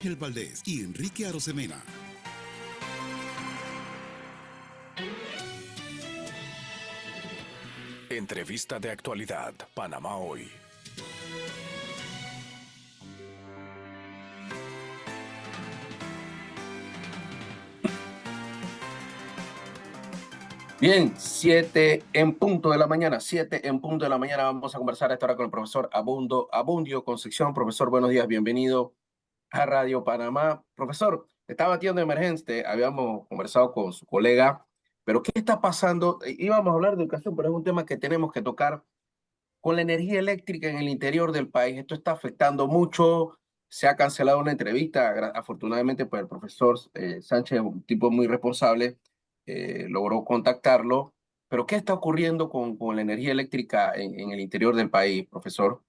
Ángel Valdés y Enrique Arosemena. Entrevista de actualidad, Panamá Hoy. Bien, 7 en punto de la mañana, 7 en punto de la mañana. Vamos a conversar a esta hora con el profesor Abundio Concepción. Profesor, buenos días, bienvenido a Radio Panamá. Profesor, estaba batiendo de emergencia, habíamos conversado con su colega, pero ¿qué está pasando? Íbamos a hablar de educación, pero es un tema que tenemos que tocar con la energía eléctrica en el interior del país. Esto está afectando mucho. Se ha cancelado una entrevista, afortunadamente, pues el profesor Sánchez, un tipo muy responsable, logró contactarlo. Pero ¿qué está ocurriendo con la energía eléctrica en el interior del país, profesor?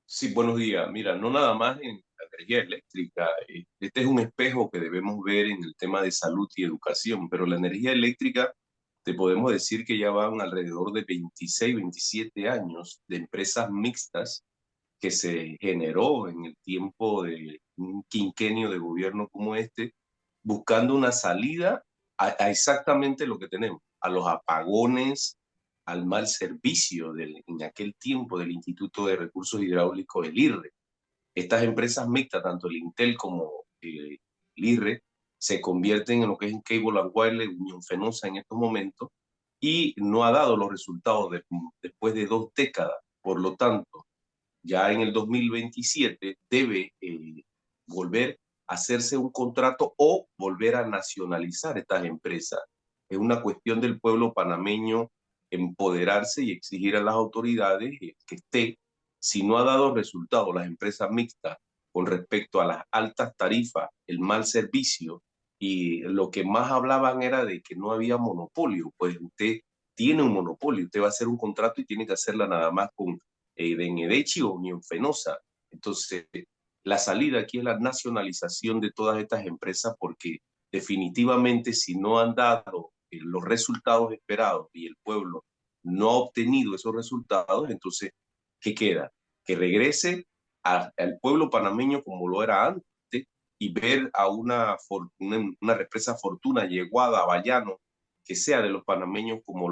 Sí, buenos días. Mira, no nada más en la energía eléctrica. Este es un espejo que debemos ver en el tema de salud y educación, pero la energía eléctrica, te podemos decir que ya van alrededor de 26, 27 años de empresas mixtas que se generó en el tiempo de un quinquenio de gobierno como este, buscando una salida a exactamente lo que tenemos, a los apagones, al mal servicio en aquel tiempo del Instituto de Recursos Hidráulicos, el IRRE. Estas empresas mixtas, tanto el Intel como el IRRE, se convierten en lo que es en Cable and Wireless, Unión Fenosa en estos momentos, y no ha dado los resultados después de 2 décadas. Por lo tanto, ya en el 2027 debe volver a hacerse un contrato o volver a nacionalizar estas empresas. Es una cuestión del pueblo panameño empoderarse y exigir a las autoridades que esté, si no ha dado resultados las empresas mixtas con respecto a las altas tarifas, el mal servicio, y lo que más hablaban era de que no había monopolio. Pues usted tiene un monopolio, usted va a hacer un contrato y tiene que hacerla nada más con Benedetti o Unión Fenosa. Entonces, la salida aquí es la nacionalización de todas estas empresas, porque definitivamente si no han dado los resultados esperados y el pueblo no ha obtenido esos resultados, entonces, ¿qué queda? Que regrese al pueblo panameño como lo era antes y ver a una represa Fortuna, Yeguada, Bayano, que sea de los panameños como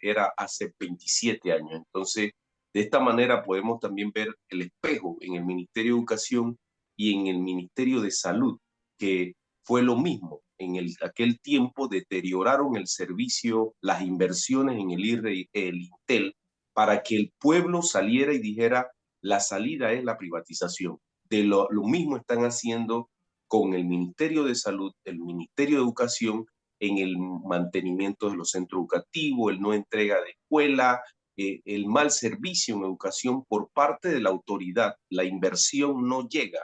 era hace 27 años. Entonces, de esta manera podemos también ver el espejo en el Ministerio de Educación y en el Ministerio de Salud, que fue lo mismo. En aquel tiempo deterioraron el servicio, las inversiones en el IRRE y el Intel, para que el pueblo saliera y dijera, la salida es la privatización. Lo mismo están haciendo con el Ministerio de Salud, el Ministerio de Educación, en el mantenimiento de los centros educativos, el no entrega de escuela, el mal servicio en educación por parte de la autoridad. La inversión no llega.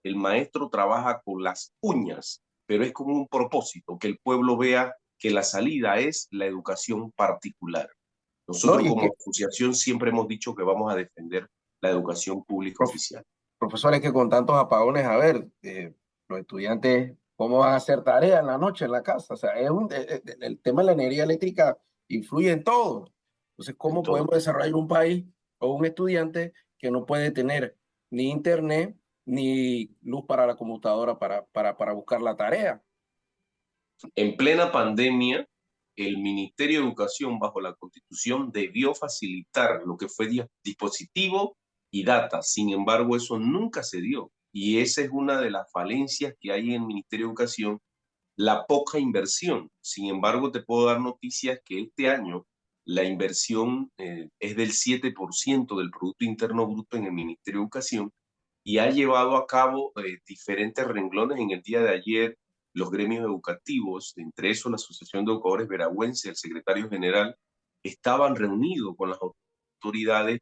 El maestro trabaja con las uñas, pero es con un propósito, que el pueblo vea que la salida es la educación particular. No, Nosotros y es como que, asociación siempre hemos dicho que vamos a defender la educación pública prof, oficial. profesor, es que con tantos apagones, a ver, los estudiantes, ¿cómo van a hacer tarea en la noche en la casa? O sea, el tema de la energía eléctrica influye en todo. Entonces, ¿cómo podemos Entonces, desarrollar un país o un estudiante que no puede tener ni internet ni luz para la computadora para buscar la tarea? en plena pandemia, el Ministerio de Educación, bajo la Constitución, debió facilitar lo que fue dispositivo y data. Sin embargo, eso nunca se dio. Y esa es una de las falencias que hay en el Ministerio de Educación, la poca inversión. Sin embargo, te puedo dar noticias que este año la inversión es del 7% del Producto Interno Bruto en el Ministerio de Educación, y ha llevado a cabo diferentes renglones. En el día de ayer, los gremios educativos, entre esos la Asociación de Educadores Veragüense, el secretario general, estaban reunidos con las autoridades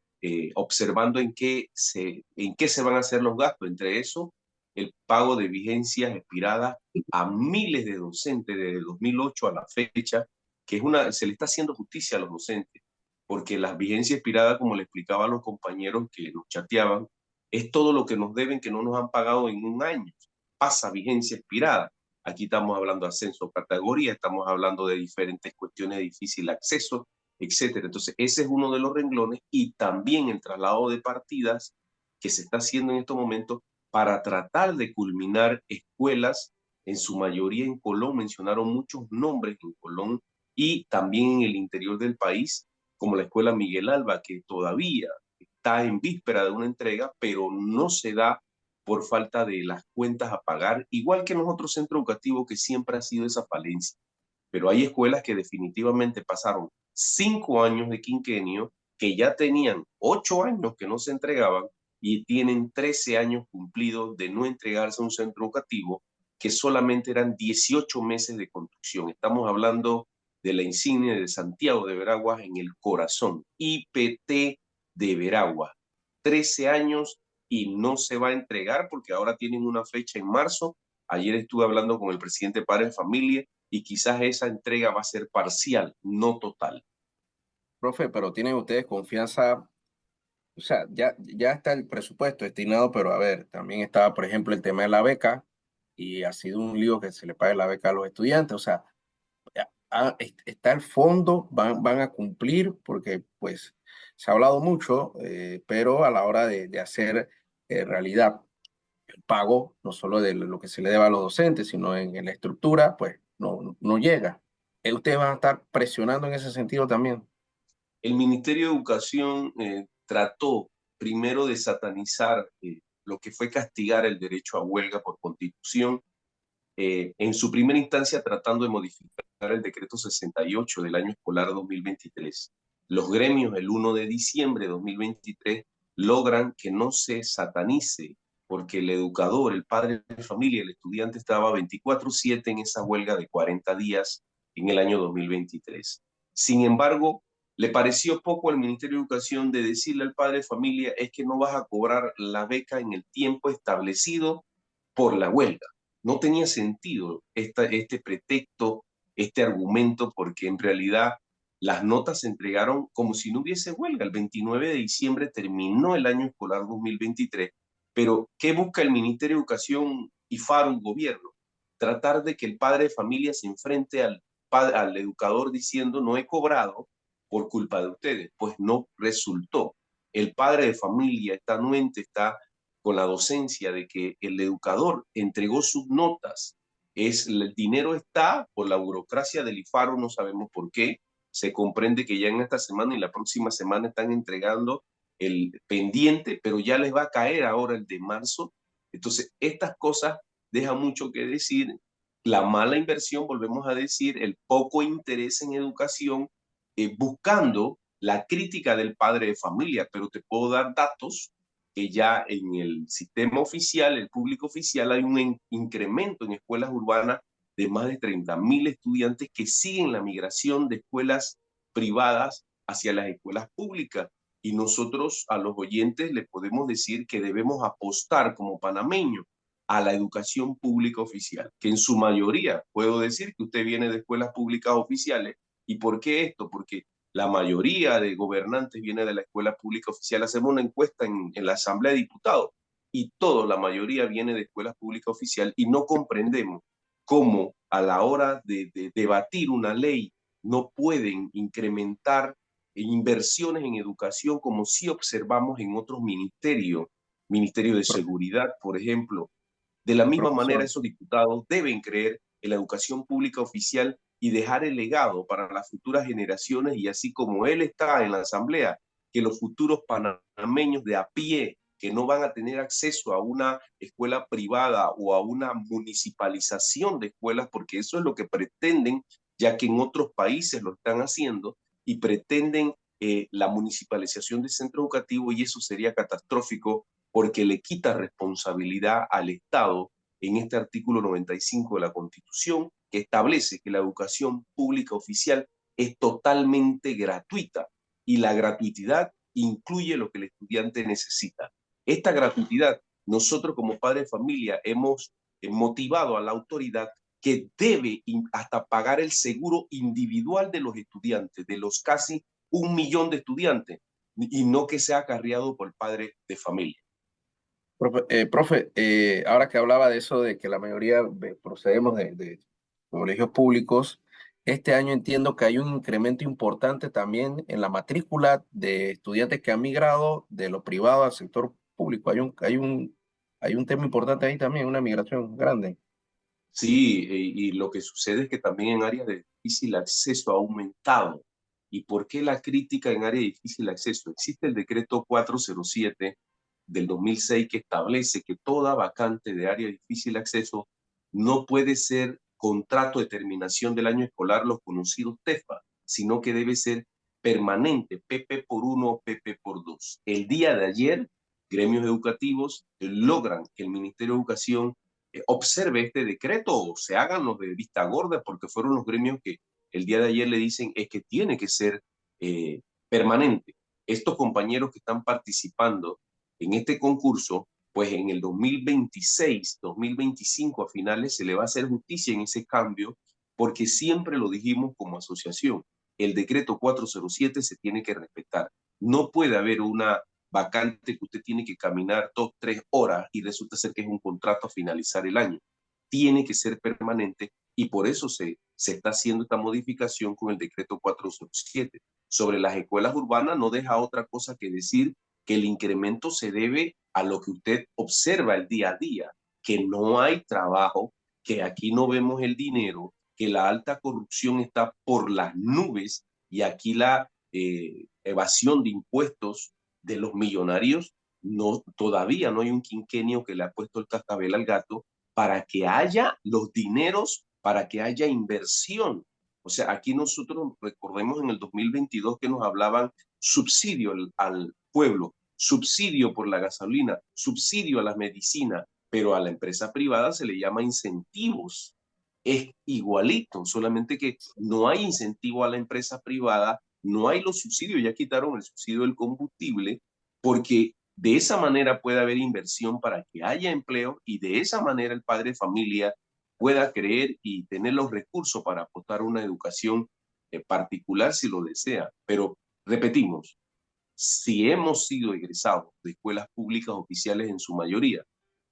observando en qué se van a hacer los gastos. Entre eso, el pago de vigencias expiradas a miles de docentes desde 2008 a la fecha, que se le está haciendo justicia a los docentes, porque las vigencias expiradas, como le explicaba a los compañeros que nos chateaban, es todo lo que nos deben que no nos han pagado en un año. Pasa vigencia expirada. Aquí estamos hablando de ascenso categoría, estamos hablando de diferentes cuestiones de difícil acceso, etcétera. Entonces, ese es uno de los renglones, y también el traslado de partidas que se está haciendo en estos momentos para tratar de culminar escuelas, en su mayoría en Colón, mencionaron muchos nombres en Colón y también en el interior del país, como la Escuela Miguel Alba, que todavía está en víspera de una entrega, pero no se da por falta de las cuentas a pagar, igual que en los otros centros educativos que siempre ha sido esa falencia. Pero hay escuelas que definitivamente pasaron 5 años de quinquenio, que ya tenían 8 años que no se entregaban y tienen 13 años cumplidos de no entregarse a un centro educativo, que solamente eran 18 meses de construcción. Estamos hablando de la insignia de Santiago de Veraguas en el corazón, IPT de Veraguas. 13 años y no se va a entregar porque ahora tienen una fecha en marzo. Ayer estuve hablando con el presidente de Padres de Familia y quizás esa entrega va a ser parcial, no total. Profe, pero ¿tienen ustedes confianza? O sea, ya está el presupuesto destinado, pero a ver, también estaba, por ejemplo, el tema de la beca y ha sido un lío que se le pague la beca a los estudiantes. O sea, está el fondo, van a cumplir, porque pues se ha hablado mucho, pero a la hora de hacer realidad el pago, no solo de lo que se le deba a los docentes, sino en la estructura, pues no llega. Ustedes van a estar presionando en ese sentido también. El Ministerio de Educación trató primero de satanizar lo que fue castigar el derecho a huelga por constitución, en su primera instancia tratando de modificar el decreto 68 del año escolar 2023. Los gremios el 1 de diciembre de 2023 logran que no se satanice porque el educador, el padre de familia, el estudiante estaba 24/7 en esa huelga de 40 días en el año 2023. Sin embargo, le pareció poco al Ministerio de Educación de decirle al padre de familia es que no vas a cobrar la beca en el tiempo establecido por la huelga. No tenía sentido este pretexto, este argumento, porque en realidad las notas se entregaron como si no hubiese huelga. El 29 de diciembre terminó el año escolar 2023, pero ¿qué busca el Ministerio de Educación y FARO, gobierno? Tratar de que el padre de familia se enfrente al educador diciendo no he cobrado por culpa de ustedes. Pues no resultó. El padre de familia está anuente, está con la docencia de que el educador entregó sus notas. El dinero está por la burocracia del IFARO, no sabemos por qué. Se comprende que ya en esta semana y la próxima semana están entregando el pendiente, pero ya les va a caer ahora el de marzo. Entonces, estas cosas dejan mucho que decir. La mala inversión, volvemos a decir, el poco interés en educación, buscando la crítica del padre de familia, pero te puedo dar datos que ya en el sistema oficial, el público oficial, hay un incremento en escuelas urbanas de más de 30.000 estudiantes que siguen la migración de escuelas privadas hacia las escuelas públicas. Y nosotros a los oyentes les podemos decir que debemos apostar como panameños a la educación pública oficial, que en su mayoría, puedo decir que usted viene de escuelas públicas oficiales. ¿Y por qué esto? Porque la mayoría de gobernantes viene de la escuela pública oficial. Hacemos una encuesta en la Asamblea de Diputados y la mayoría viene de escuela pública oficial y no comprendemos cómo a la hora de debatir una ley no pueden incrementar inversiones en educación como sí observamos en otros ministerios, Ministerio de Seguridad, por ejemplo. De la misma manera, Profesor, esos diputados deben creer en la educación pública oficial y dejar el legado para las futuras generaciones, y así como él está en la Asamblea, que los futuros panameños de a pie que no van a tener acceso a una escuela privada o a una municipalización de escuelas, porque eso es lo que pretenden, ya que en otros países lo están haciendo y pretenden la municipalización de centro educativo, y eso sería catastrófico porque le quita responsabilidad al Estado en este artículo 95 de la Constitución, que establece que la educación pública oficial es totalmente gratuita y la gratuidad incluye lo que el estudiante necesita. Esta gratuidad, nosotros como padres de familia hemos motivado a la autoridad que debe hasta pagar el seguro individual de los estudiantes, de los casi 1 millón de estudiantes, y no que sea acarreado por el padre de familia. profe, ahora que hablaba de eso, de que la mayoría procedemos de colegios públicos, este año entiendo que hay un incremento importante también en la matrícula de estudiantes que han migrado de lo privado al sector público. Hay un tema importante ahí también, una migración grande. Sí, y lo que sucede es que también en áreas de difícil acceso ha aumentado. ¿Y por qué la crítica en área de difícil acceso? Existe el decreto 407 del 2006 que establece que toda vacante de área de difícil acceso no puede ser contrato de terminación del año escolar, los conocidos TEFA, sino que debe ser permanente, PP por uno o PP por dos. El día de ayer, gremios educativos logran que el Ministerio de Educación observe este decreto o se hagan los de vista gorda, porque fueron los gremios que el día de ayer le dicen es que tiene que ser eh, permanente. Estos compañeros que están participando en este concurso, pues en el 2026, 2025 a finales se le va a hacer justicia en ese cambio, porque siempre lo dijimos como asociación, el decreto 407 se tiene que respetar. No puede haber una vacante que usted tiene que caminar 2, 3 horas y resulta ser que es un contrato a finalizar el año. Tiene que ser permanente y por eso se está haciendo esta modificación con el decreto 407. Sobre las escuelas urbanas no deja otra cosa que decir que el incremento se debe a lo que usted observa el día a día, que no hay trabajo, que aquí no vemos el dinero, que la alta corrupción está por las nubes y aquí la evasión de impuestos de los millonarios, no, todavía no hay un quinquenio que le ha puesto el cascabel al gato para que haya los dineros, para que haya inversión. O sea, aquí nosotros recordemos en el 2022 que nos hablaban subsidio al pueblo, subsidio por la gasolina, subsidio a las medicinas, pero a la empresa privada se le llama incentivos. Es igualito, solamente que no hay incentivo a la empresa privada, no hay los subsidios, ya quitaron el subsidio del combustible, porque de esa manera puede haber inversión para que haya empleo y de esa manera el padre de familia pueda creer y tener los recursos para apostar a una educación particular si lo desea. Pero repetimos, si hemos sido egresados de escuelas públicas oficiales en su mayoría,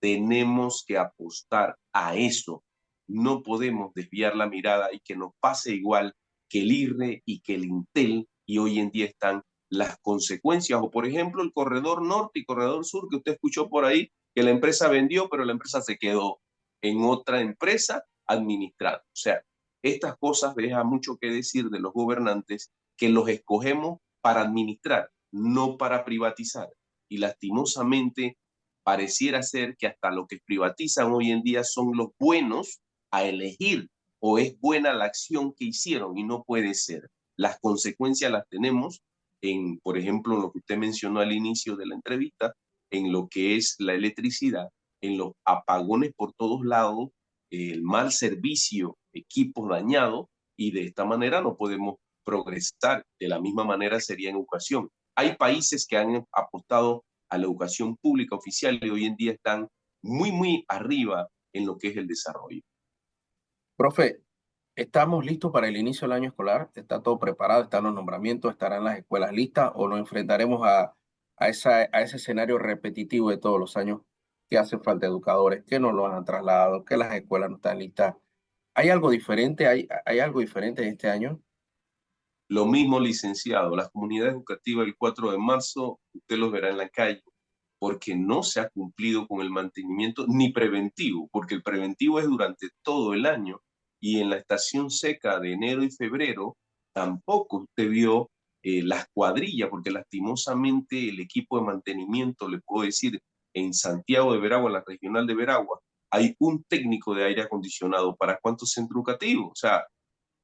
tenemos que apostar a eso. No podemos desviar la mirada y que nos pase igual que el IRRE y que el INTEL, y hoy en día están las consecuencias, o por ejemplo el corredor norte y corredor sur que usted escuchó por ahí, que la empresa vendió, pero la empresa se quedó en otra empresa administrada. O sea, estas cosas dejan mucho que decir de los gobernantes que los escogemos para administrar, no para privatizar. Y lastimosamente pareciera ser que hasta lo que privatizan hoy en día son los buenos a elegir o es buena la acción que hicieron y no puede ser. Las consecuencias las tenemos en, por ejemplo, lo que usted mencionó al inicio de la entrevista, en lo que es la electricidad, en los apagones por todos lados, el mal servicio, equipos dañados, y de esta manera no podemos progresar. De la misma manera sería en educación. Hay países que han apostado a la educación pública oficial y hoy en día están muy, muy arriba en lo que es el desarrollo. Profe, ¿estamos listos para el inicio del año escolar? ¿Está todo preparado? ¿Están los nombramientos? ¿Estarán las escuelas listas? ¿O nos enfrentaremos a ese escenario repetitivo de todos los años que hacen falta educadores, que no los han trasladado, que las escuelas no están listas? ¿Hay algo diferente? ¿Hay algo diferente en este año? Lo mismo, licenciado, las comunidades educativas el 4 de marzo, usted los verá en la calle, porque no se ha cumplido con el mantenimiento ni preventivo, porque el preventivo es durante todo el año y en la estación seca de enero y febrero tampoco usted vio las cuadrillas, porque lastimosamente el equipo de mantenimiento, le puedo decir, en Santiago de Veragua, en la regional de Veragua, hay un técnico de aire acondicionado para cuántos centros educativos. O sea,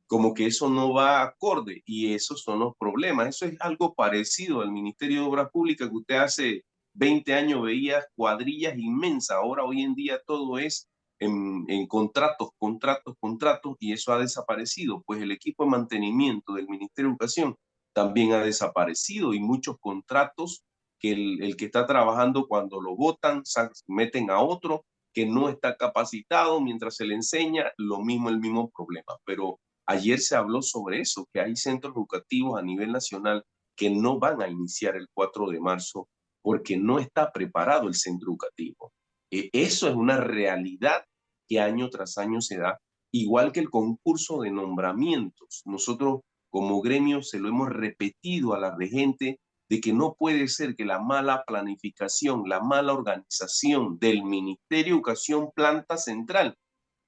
como que eso no va acorde y esos son los problemas. Eso es algo parecido al Ministerio de Obras Públicas que usted hace 20 años veía cuadrillas inmensas. Ahora, hoy en día, todo es en contratos, contratos, contratos y eso ha desaparecido. Pues el equipo de mantenimiento del Ministerio de Educación también ha desaparecido y muchos contratos que el que está trabajando cuando lo votan, meten a otro que no está capacitado mientras se le enseña, lo mismo, el mismo problema. Pero ayer se habló sobre eso, que hay centros educativos a nivel nacional que no van a iniciar el 4 de marzo porque no está preparado el centro educativo. Eso es una realidad que año tras año se da, igual que el concurso de nombramientos. Nosotros como gremio se lo hemos repetido a la regente de que no puede ser que la mala planificación, la mala organización del Ministerio de Educación Planta Central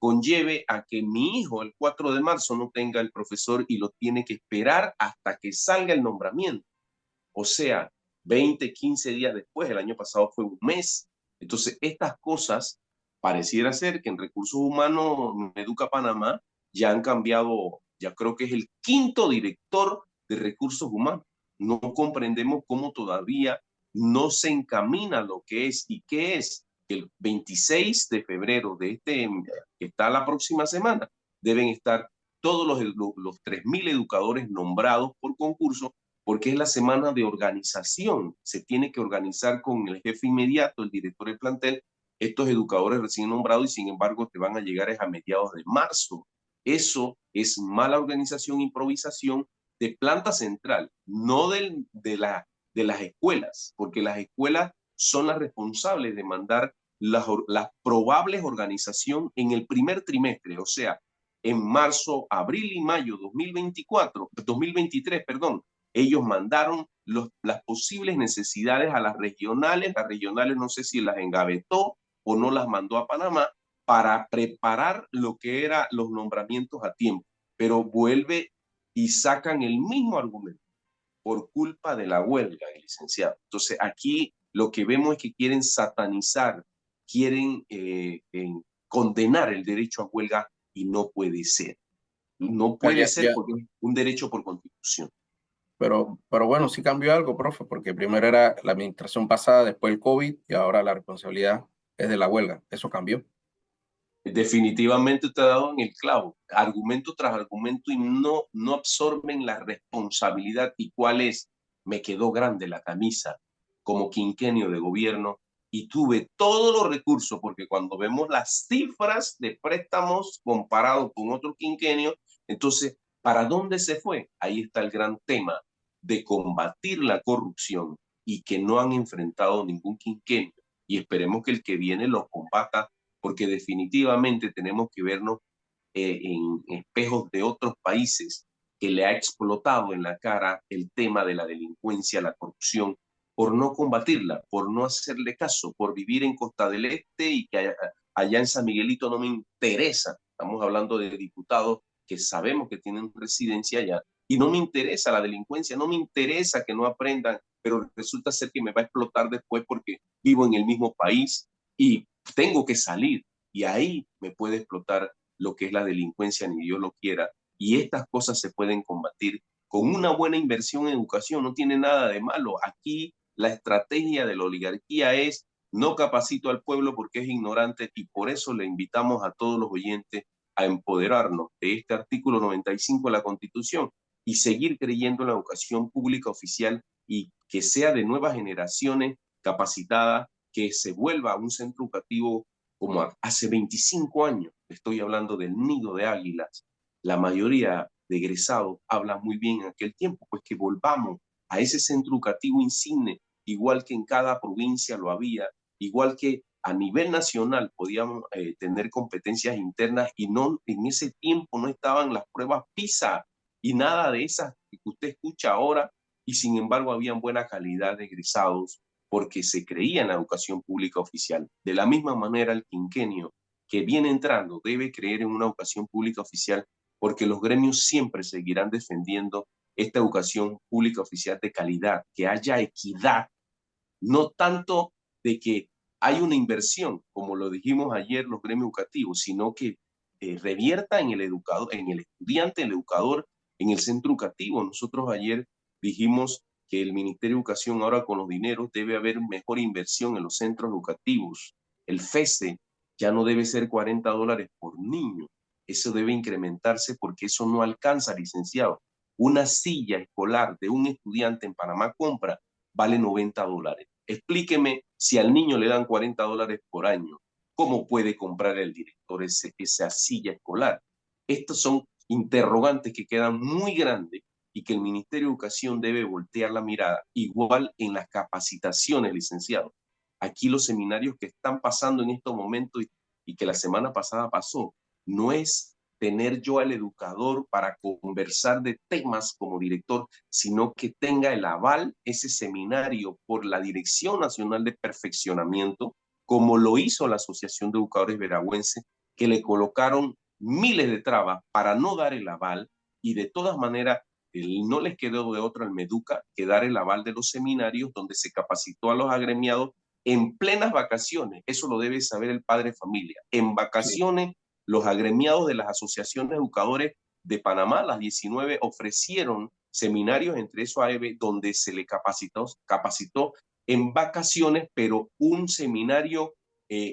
conlleve a que mi hijo el 4 de marzo no tenga el profesor y lo tiene que esperar hasta que salga el nombramiento. O sea, 20, 15 días después, el año pasado fue un mes. Entonces, estas cosas pareciera ser que en Recursos Humanos Educa Panamá ya han cambiado, ya creo que es el quinto director de Recursos Humanos. No comprendemos cómo todavía no se encamina lo que es y qué es. El 26 de febrero de que está la próxima semana, deben estar todos los 3.000 educadores nombrados por concurso, porque es la semana de organización. Se tiene que organizar con el jefe inmediato, el director del plantel, estos educadores recién nombrados, y sin embargo te van a llegar a mediados de marzo. Eso es mala organización, improvisación de planta central, no de las escuelas, porque las escuelas son las responsables de mandar las probables organización en el primer trimestre, o sea, en marzo, abril y mayo 2023, perdón, ellos mandaron las posibles necesidades a las regionales no sé si las engavetó o no las mandó a Panamá para preparar lo que eran los nombramientos a tiempo, pero vuelve y sacan el mismo argumento por culpa de la huelga, licenciado. Entonces aquí lo que vemos es que quieren satanizar, quieren condenar el derecho a huelga y no puede ser. No puede ser porque es un derecho por constitución. Pero bueno, sí cambió algo, profe, porque primero era la administración pasada, después el COVID y ahora la responsabilidad es de la huelga. Eso cambió. Definitivamente usted ha dado en el clavo, argumento tras argumento, y no absorben la responsabilidad. ¿Y cuál es? Me quedó grande la camisa como quinquenio de gobierno y tuve todos los recursos, porque cuando vemos las cifras de préstamos comparado con otro quinquenio, entonces, ¿para dónde se fue? Ahí está el gran tema de combatir la corrupción y que no han enfrentado ningún quinquenio, y esperemos que el que viene lo combata, porque definitivamente tenemos que vernos en espejos de otros países que le ha explotado en la cara el tema de la delincuencia, la corrupción, por no combatirla, por no hacerle caso, por vivir en Costa del Este y que allá en San Miguelito no me interesa. Estamos hablando de diputados que sabemos que tienen residencia allá y no me interesa la delincuencia, no me interesa que no aprendan, pero resulta ser que me va a explotar después porque vivo en el mismo país y tengo que salir, y ahí me puede explotar lo que es la delincuencia, ni Dios lo quiera. Y estas cosas se pueden combatir con una buena inversión en educación, no tiene nada de malo. Aquí la estrategia de la oligarquía es: no capacito al pueblo porque es ignorante, y por eso le invitamos a todos los oyentes a empoderarnos de este artículo 95 de la Constitución y seguir creyendo en la educación pública oficial, y que sea de nuevas generaciones capacitadas, que se vuelva un centro educativo como hace 25 años. Estoy hablando del Nido de Águilas. La mayoría de egresados habla muy bien en aquel tiempo, pues que volvamos a ese centro educativo insigne, igual que en cada provincia lo había, igual que a nivel nacional podíamos tener competencias internas, y no en ese tiempo no estaban las pruebas PISA y nada de esas que usted escucha ahora, y sin embargo habían buena calidad de egresados porque se creía en la educación pública oficial. De la misma manera, el quinquenio que viene entrando debe creer en una educación pública oficial, porque los gremios siempre seguirán defendiendo esta educación pública oficial de calidad, que haya equidad, no tanto de que hay una inversión, como lo dijimos ayer los gremios educativos, sino que revierta en el educador, en el estudiante, el educador, en el centro educativo. Nosotros ayer dijimos que el Ministerio de Educación, ahora con los dineros, debe haber mejor inversión en los centros educativos. El FESE ya no debe ser $40 por niño. Eso debe incrementarse, porque eso no alcanza, licenciado. Una silla escolar de un estudiante en Panamá compra vale $90. Explíqueme, si al niño le dan $40 por año, ¿cómo puede comprar el director esa silla escolar? Estos son interrogantes que quedan muy grandes y que el Ministerio de Educación debe voltear la mirada. Igual en las capacitaciones, licenciado. Aquí los seminarios que están pasando en estos momentos y que la semana pasada pasó, no es tener yo al educador para conversar de temas como director, sino que tenga el aval ese seminario por la Dirección Nacional de Perfeccionamiento, como lo hizo la Asociación de Educadores Veragüense, que le colocaron miles de trabas para no dar el aval, y de todas maneras no les quedó de otra al Meduca que dar el aval de los seminarios donde se capacitó a los agremiados en plenas vacaciones. Eso lo debe saber el padre de familia. En Sí. vacaciones, los agremiados de las asociaciones de educadores de Panamá, las 19, ofrecieron seminarios, entre esos AEB, donde se le capacitó en vacaciones, pero un seminario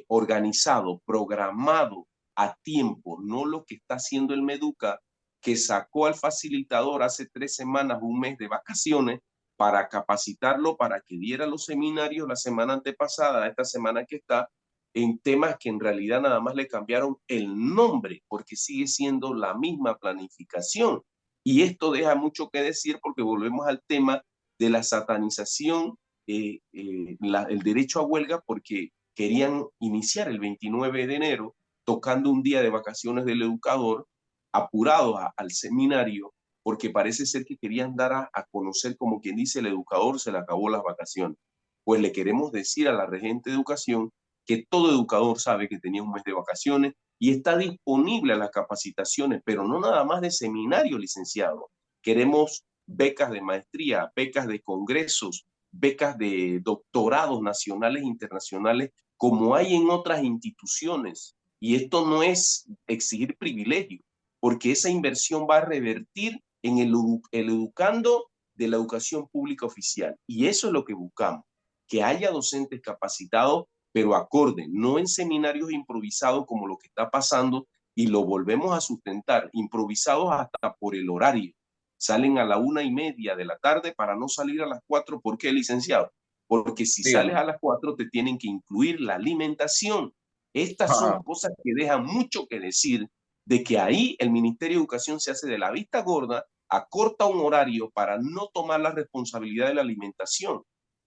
organizado, programado a tiempo, no lo que está haciendo el Meduca, que sacó al facilitador hace 3 semanas, un mes de vacaciones, para capacitarlo para que diera los seminarios la semana antepasada, esta semana que está, en temas que en realidad nada más le cambiaron el nombre, porque sigue siendo la misma planificación. Y esto deja mucho que decir porque volvemos al tema de la satanización, el derecho a huelga, porque querían iniciar el 29 de enero, tocando un día de vacaciones del educador, apurado al seminario, porque parece ser que querían dar a conocer, como quien dice, el educador se le acabó las vacaciones. Pues le queremos decir a la regente de educación que todo educador sabe que tenía un mes de vacaciones y está disponible a las capacitaciones, pero no nada más de seminario, licenciado. Queremos becas de maestría, becas de congresos, becas de doctorados nacionales e internacionales, como hay en otras instituciones. Y esto no es exigir privilegio, porque esa inversión va a revertir en el educando de la educación pública oficial. Y eso es lo que buscamos, que haya docentes capacitados, pero acorde, no en seminarios improvisados como lo que está pasando, y lo volvemos a sustentar, improvisados hasta por el horario. Salen a la 1:30 de la tarde para no salir a las 4. ¿Por qué, licenciado? Porque si sales Dígame. a las 4 te tienen que incluir la alimentación. Estas son Ajá. cosas que dejan mucho que decir, de que ahí el Ministerio de Educación se hace de la vista gorda, acorta un horario para no tomar la responsabilidad de la alimentación.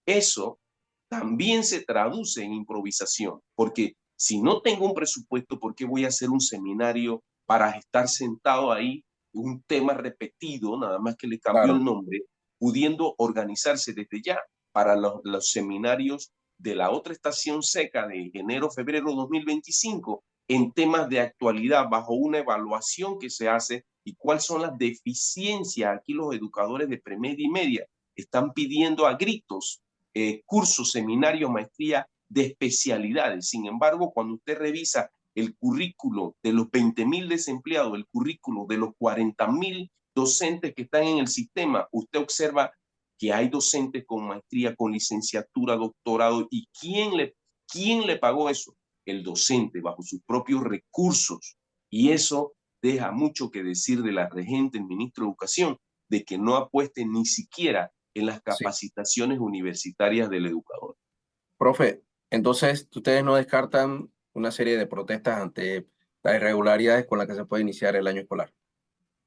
Eso también se traduce en improvisación, porque si no tengo un presupuesto, ¿por qué voy a hacer un seminario para estar sentado ahí, un tema repetido, nada más que le cambió el Claro. nombre, pudiendo organizarse desde ya para los seminarios de la otra estación seca de enero-febrero 2025 en temas de actualidad bajo una evaluación que se hace y cuáles son las deficiencias? Aquí los educadores de premedia y media están pidiendo a gritos cursos, seminarios, maestría de especialidades. Sin embargo, cuando usted revisa el currículo de los 20.000 desempleados, el currículo de los 40.000 docentes que están en el sistema, usted observa que hay docentes con maestría, con licenciatura, doctorado. ¿Y quién le pagó eso? El docente, bajo sus propios recursos. Y eso deja mucho que decir de la regente, el ministro de Educación, de que no apueste ni siquiera en las Sí. capacitaciones universitarias del educador. Profe, entonces ustedes no descartan una serie de protestas ante las irregularidades con las que se puede iniciar el año escolar.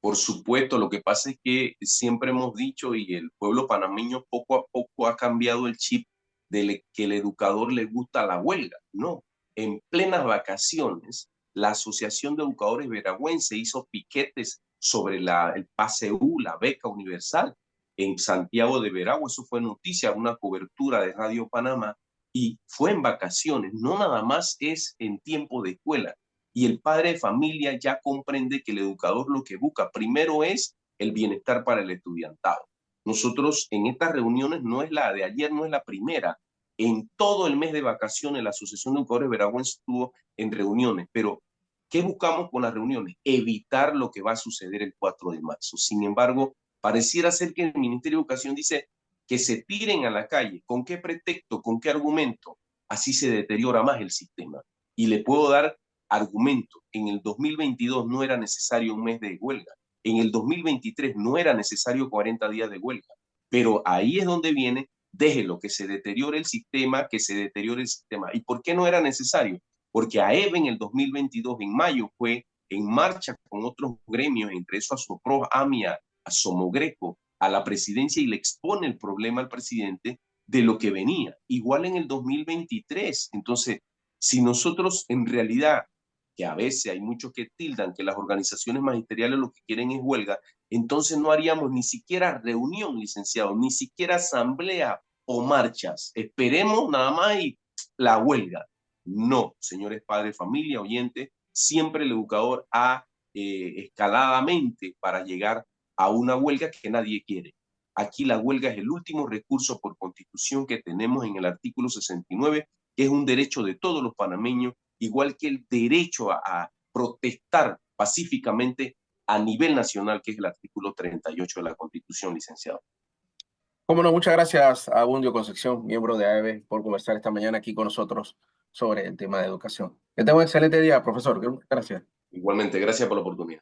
Por supuesto, lo que pasa es que siempre hemos dicho, y el pueblo panameño poco a poco ha cambiado el chip de que el educador le gusta la huelga. No, en plenas vacaciones, la Asociación de Educadores Veragüense hizo piquetes sobre el PASEU, la beca universal, en Santiago de Veragua. Eso fue noticia, una cobertura de Radio Panamá, y fue en vacaciones, no nada más es en tiempo de escuela. Y el padre de familia ya comprende que el educador lo que busca primero es el bienestar para el estudiantado. Nosotros en estas reuniones, no es la de ayer, no es la primera. En todo el mes de vacaciones la Asociación de Educadores Veragüense estuvo en reuniones, pero ¿qué buscamos con las reuniones? Evitar lo que va a suceder el 4 de marzo. Sin embargo, pareciera ser que el Ministerio de Educación dice que se tiren a la calle. ¿Con qué pretexto? ¿Con qué argumento? Así se deteriora más el sistema. Y le puedo dar argumento. En el 2022 no era necesario un mes de huelga. En el 2023 no era necesario 40 días de huelga. Pero ahí es donde viene, déjelo, que se deteriore el sistema, que se deteriore el sistema. ¿Y por qué no era necesario? Porque AEB en el 2022, en mayo, fue en marcha con otros gremios, entre eso a SOPROS, AMIA, a Somogreco, a la presidencia, y le expone el problema al presidente de lo que venía. Igual en el 2023. Entonces, si nosotros en realidad que a veces hay muchos que tildan que las organizaciones magisteriales lo que quieren es huelga, entonces no haríamos ni siquiera reunión, licenciado, ni siquiera asamblea o marchas. Esperemos nada más y la huelga. No, señores padres de familia, oyentes, siempre el educador ha escaladamente para llegar a una huelga que nadie quiere. Aquí la huelga es el último recurso por constitución que tenemos en el artículo 69, que es un derecho de todos los panameños, igual que el derecho a protestar pacíficamente a nivel nacional, que es el artículo 38 de la Constitución, licenciado. Cómo no, muchas gracias a Abundio Concepción, miembro de AEB, por conversar esta mañana aquí con nosotros sobre el tema de educación. Que tenga un excelente día, profesor. Gracias. Igualmente, gracias por la oportunidad.